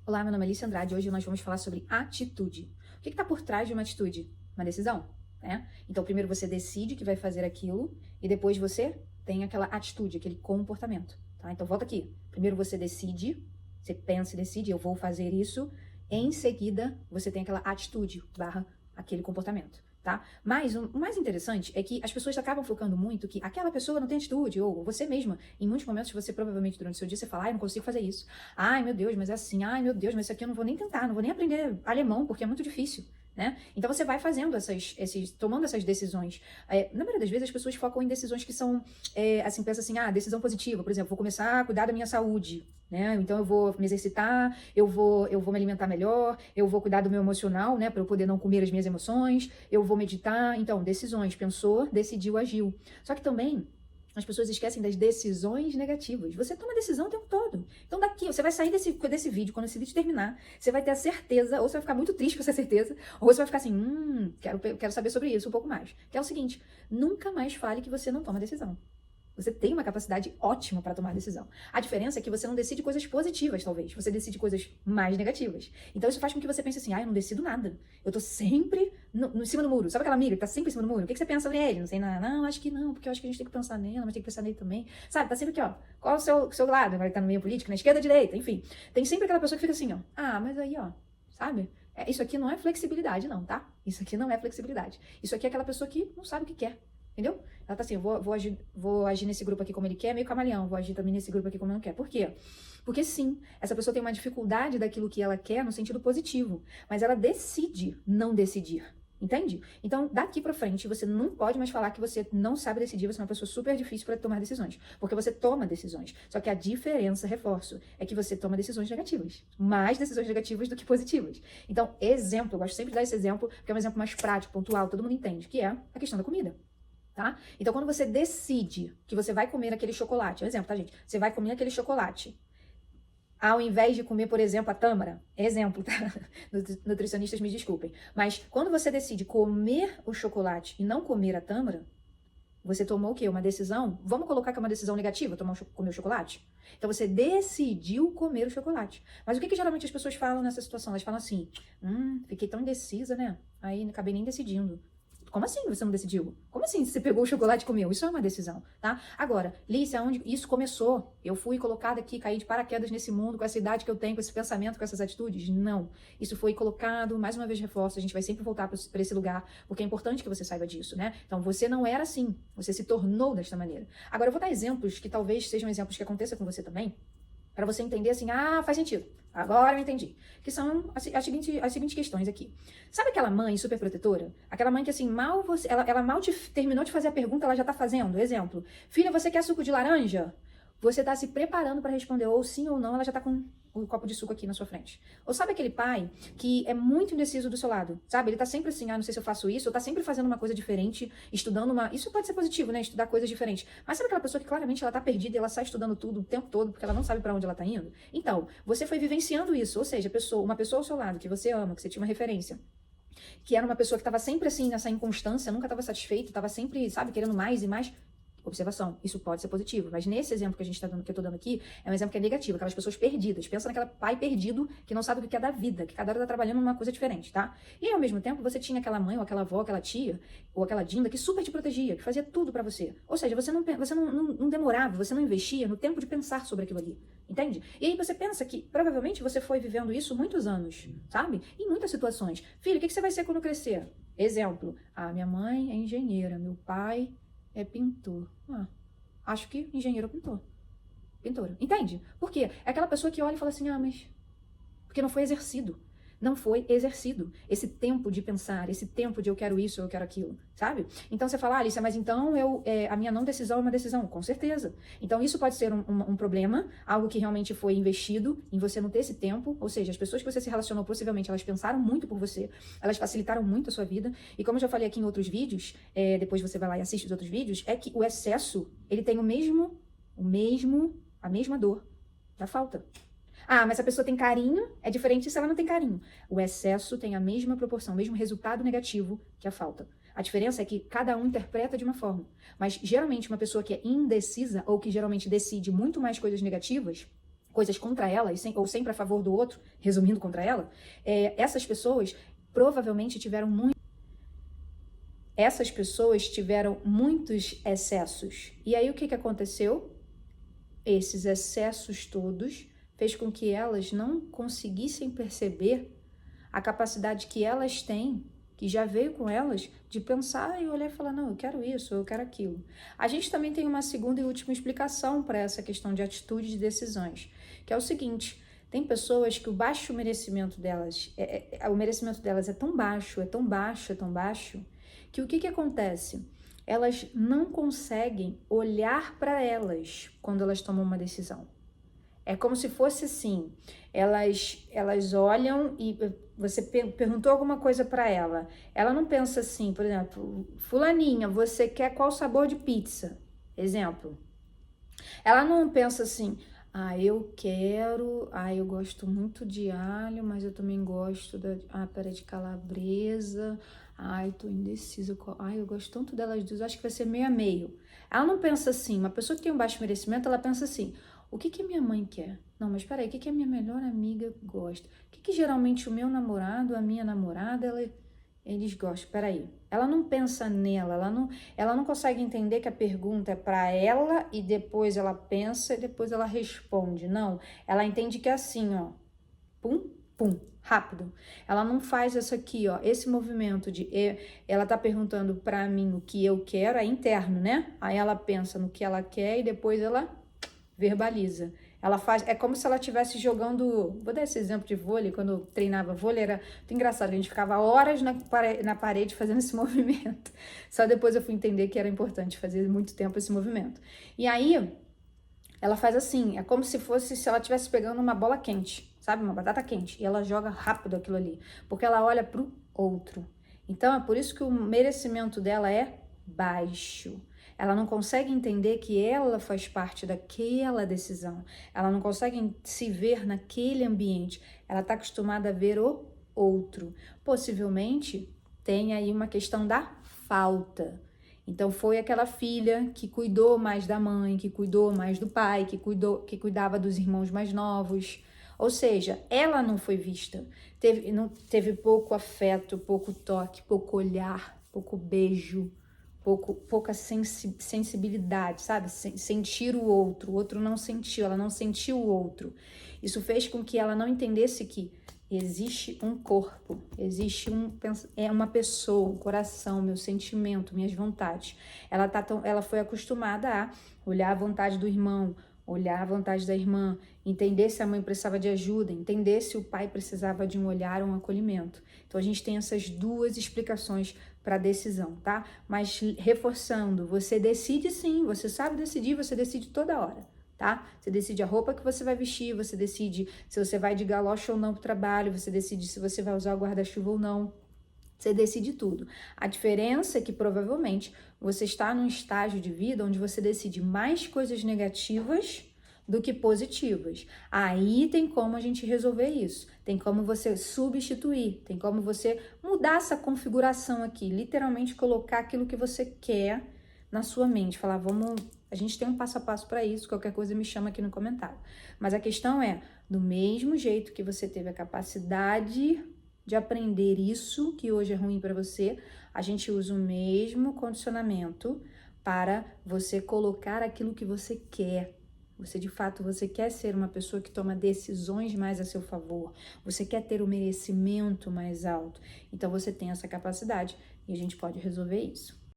Olá, meu nome é Alice Andrade e hoje nós vamos falar sobre atitude. O que está por trás de uma atitude? Uma decisão, né? Então, primeiro você decide que vai fazer aquilo e depois você tem aquela atitude, aquele comportamento, tá? Então, volta aqui. Primeiro você decide, você pensa e decide, eu vou fazer isso. Em seguida, você tem aquela atitude, barra, aquele comportamento, tá? Mas o mais interessante é que as pessoas acabam focando muito que aquela pessoa não tem atitude, ou você mesma, em muitos momentos você provavelmente durante o seu dia você fala, ai, não consigo fazer isso. Ai, meu Deus, mas é assim. Ai, meu Deus, mas isso aqui eu não vou nem tentar, não vou nem aprender alemão porque é muito difícil, né? Então você vai fazendo tomando essas decisões. Na maioria das vezes as pessoas focam em decisões que são, assim, pensa assim, decisão positiva, por exemplo, vou começar a cuidar da minha saúde, né? Então eu vou me exercitar, eu vou me alimentar melhor, eu vou cuidar do meu emocional, né? Para eu poder não comer as minhas emoções, eu vou meditar. Então, decisões, pensou, decidiu, agiu. Só que também as pessoas esquecem das decisões negativas. Você toma decisão o tempo todo. Então daqui, você vai sair desse vídeo, quando esse vídeo terminar, você vai ter a certeza, ou você vai ficar muito triste com essa certeza, ou você vai ficar assim, quero saber sobre isso um pouco mais. Que é o seguinte, nunca mais fale que você não toma decisão. Você tem uma capacidade ótima para tomar decisão. A diferença é que você não decide coisas positivas, talvez. Você decide coisas mais negativas. Então isso faz com que você pense assim, eu não decido nada. Eu tô sempre em cima do muro. Sabe aquela amiga que tá sempre em cima do muro? O que você pensa sobre ele? Não sei nada. Não, acho que não, porque eu acho que a gente tem que pensar nela, mas tem que pensar nele também. Sabe, tá sempre aqui, ó. Qual é o seu lado? Agora que tá no meio político, na esquerda, direita, enfim. Tem sempre aquela pessoa que fica assim, ó. Mas aí, ó, sabe? Isso aqui não é flexibilidade, não, tá? Isso aqui não é flexibilidade. Isso aqui é aquela pessoa que não sabe o que quer. Entendeu? Ela tá assim, vou agir nesse grupo aqui como ele quer, meio camaleão, vou agir também nesse grupo aqui como ele não quer. Por quê? Porque sim, essa pessoa tem uma dificuldade daquilo que ela quer no sentido positivo, mas ela decide não decidir. Entende? Então, daqui pra frente, você não pode mais falar que você não sabe decidir, você é uma pessoa super difícil para tomar decisões, porque você toma decisões. Só que a diferença, reforço, é que você toma decisões negativas, mais decisões negativas do que positivas. Então, exemplo, eu gosto sempre de dar esse exemplo, porque é um exemplo mais prático, pontual, todo mundo entende, que é a questão da comida. Tá? Então, quando você decide que você vai comer aquele chocolate, um exemplo, tá, gente? Você vai comer aquele chocolate, ao invés de comer, por exemplo, a tâmara, exemplo, tá? Nutricionistas me desculpem, mas quando você decide comer o chocolate e não comer a tâmara, você tomou o quê? Uma decisão? Vamos colocar que é uma decisão negativa, comer o chocolate? Então, você decidiu comer o chocolate. Mas o que geralmente as pessoas falam nessa situação? Elas falam assim, fiquei tão indecisa, né? Aí, acabei nem decidindo. Como assim você não decidiu? Como assim você pegou o chocolate e comeu? Isso é uma decisão, tá? Agora, Lícia, onde isso começou? Eu fui colocada aqui, caí de paraquedas nesse mundo, com essa idade que eu tenho, com esse pensamento, com essas atitudes? Não. Isso foi colocado, mais uma vez reforço, a gente vai sempre voltar para esse lugar, porque é importante que você saiba disso, né? Então, você não era assim, você se tornou desta maneira. Agora, eu vou dar exemplos que talvez sejam exemplos que aconteçam com você também, para você entender assim, faz sentido. Agora eu entendi. Que são as seguintes questões aqui. Sabe aquela mãe super protetora? Aquela mãe que assim, ela mal terminou de fazer a pergunta, ela já tá fazendo. Exemplo, filha, você quer suco de laranja? Você tá se preparando para responder ou sim ou não, ela já tá com o copo de suco aqui na sua frente. Ou sabe aquele pai que é muito indeciso do seu lado, sabe? Ele tá sempre assim, não sei se eu faço isso, ou tá sempre fazendo uma coisa diferente, estudando Isso pode ser positivo, né? Estudar coisas diferentes. Mas sabe aquela pessoa que claramente ela tá perdida e ela sai estudando tudo o tempo todo porque ela não sabe para onde ela tá indo? Então, você foi vivenciando isso, ou seja, uma pessoa ao seu lado que você ama, que você tinha uma referência, que era uma pessoa que estava sempre assim, nessa inconstância, nunca estava satisfeito, estava sempre, sabe, querendo mais e mais. Observação, isso pode ser positivo, mas nesse exemplo que a gente tá dando, que eu tô dando aqui, é um exemplo que é negativo, aquelas pessoas perdidas. Pensa naquela pai perdido que não sabe o que é da vida, que cada hora tá trabalhando numa coisa diferente, tá? E ao mesmo tempo, você tinha aquela mãe, ou aquela avó, aquela tia, ou aquela dinda que super te protegia, que fazia tudo pra você. Ou seja, você não demorava, você não investia no tempo de pensar sobre aquilo ali, entende? E aí você pensa que provavelmente você foi vivendo isso muitos anos, sabe? Em muitas situações. Filho, o que você vai ser quando crescer? Exemplo, minha mãe é engenheira, meu pai é pintor. Acho que engenheiro ou pintor. Pintora. Entende? Por quê? É aquela pessoa que olha e fala assim, mas... Porque não foi exercido. Não foi exercido. Esse tempo de pensar, esse tempo de eu quero isso, eu quero aquilo, sabe? Então você fala, Alicia, mas então a minha não decisão é uma decisão. Com certeza. Então isso pode ser um problema, algo que realmente foi investido em você não ter esse tempo, ou seja, as pessoas que você se relacionou, possivelmente, elas pensaram muito por você, elas facilitaram muito a sua vida, e como eu já falei aqui em outros vídeos, depois você vai lá e assiste os outros vídeos, é que o excesso, ele tem a mesma dor da falta. Mas se a pessoa tem carinho, é diferente se ela não tem carinho. O excesso tem a mesma proporção, o mesmo resultado negativo que a falta. A diferença é que cada um interpreta de uma forma. Mas, geralmente, uma pessoa que é indecisa, ou que geralmente decide muito mais coisas negativas, coisas contra ela, ou sempre a favor do outro, resumindo contra ela, essas pessoas provavelmente essas pessoas tiveram muitos excessos. E aí o que aconteceu? Esses excessos todos fez com que elas não conseguissem perceber a capacidade que elas têm, que já veio com elas, de pensar e olhar e falar, não, eu quero isso, eu quero aquilo. A gente também tem uma segunda e última explicação para essa questão de atitude de decisões, que é o seguinte: tem pessoas que o baixo merecimento delas, o merecimento delas é tão baixo, é tão baixo, é tão baixo, que o que acontece? Elas não conseguem olhar para elas quando elas tomam uma decisão. É como se fosse assim, elas olham e você perguntou alguma coisa para ela. Ela não pensa assim, por exemplo, fulaninha, você quer qual sabor de pizza? Exemplo. Ela não pensa assim, eu gosto muito de alho, mas eu também gosto de calabresa. Tô indecisa. Eu gosto tanto delas duas, acho que vai ser meio a meio. Ela não pensa assim, uma pessoa que tem um baixo merecimento, ela pensa assim, o que a minha mãe quer? Não, mas peraí, o que a minha melhor amiga gosta? O que geralmente o meu namorado, a minha namorada, eles gostam? Peraí. Ela não pensa nela, ela não consegue entender que a pergunta é para ela e depois ela pensa e depois ela responde. Não, ela entende que é assim, ó, pum, pum, rápido. Ela não faz isso aqui, ó, esse movimento de ela tá perguntando para mim o que eu quero, é interno, né? Aí ela pensa no que ela quer e depois ela verbaliza. Ela faz, é como se ela estivesse jogando, vou dar esse exemplo de vôlei, quando eu treinava vôlei, era muito engraçado, a gente ficava horas na parede fazendo esse movimento. Só depois eu fui entender que era importante fazer muito tempo esse movimento. E aí, ela faz assim, é como se ela estivesse pegando uma bola quente, sabe? Uma batata quente, e ela joga rápido aquilo ali, porque ela olha pro outro. Então, é por isso que o merecimento dela é baixo. Ela não consegue entender que ela faz parte daquela decisão. Ela não consegue se ver naquele ambiente. Ela está acostumada a ver o outro. Possivelmente tem aí uma questão da falta. Então foi aquela filha que cuidou mais da mãe, que cuidou mais do pai, que cuidava dos irmãos mais novos. Ou seja, ela não foi vista. Teve pouco afeto, pouco toque, pouco olhar, pouco beijo. Pouca sensibilidade, sabe? Sentir o outro não sentiu, ela não sentiu o outro. Isso fez com que ela não entendesse que existe um corpo, existe uma pessoa, um coração, meu sentimento, minhas vontades. Ela foi acostumada a olhar a vontade do irmão, olhar a vontade da irmã, entender se a mãe precisava de ajuda, entender se o pai precisava de um olhar ou um acolhimento. Então a gente tem essas duas explicações para a decisão, tá? Mas reforçando, você decide sim, você sabe decidir, você decide toda hora, tá? Você decide a roupa que você vai vestir, você decide se você vai de galocha ou não para o trabalho, você decide se você vai usar o guarda-chuva ou não. Você decide tudo. A diferença é que provavelmente você está num estágio de vida onde você decide mais coisas negativas do que positivas. Aí tem como a gente resolver isso. Tem como você substituir, tem como você mudar essa configuração aqui, literalmente colocar aquilo que você quer na sua mente, falar, a gente tem um passo a passo para isso, qualquer coisa me chama aqui no comentário. Mas a questão é, do mesmo jeito que você teve a capacidade de aprender isso, que hoje é ruim para você, a gente usa o mesmo condicionamento para você colocar aquilo que você quer. De fato, você quer ser uma pessoa que toma decisões mais a seu favor, você quer ter o merecimento mais alto. Então, você tem essa capacidade e a gente pode resolver isso.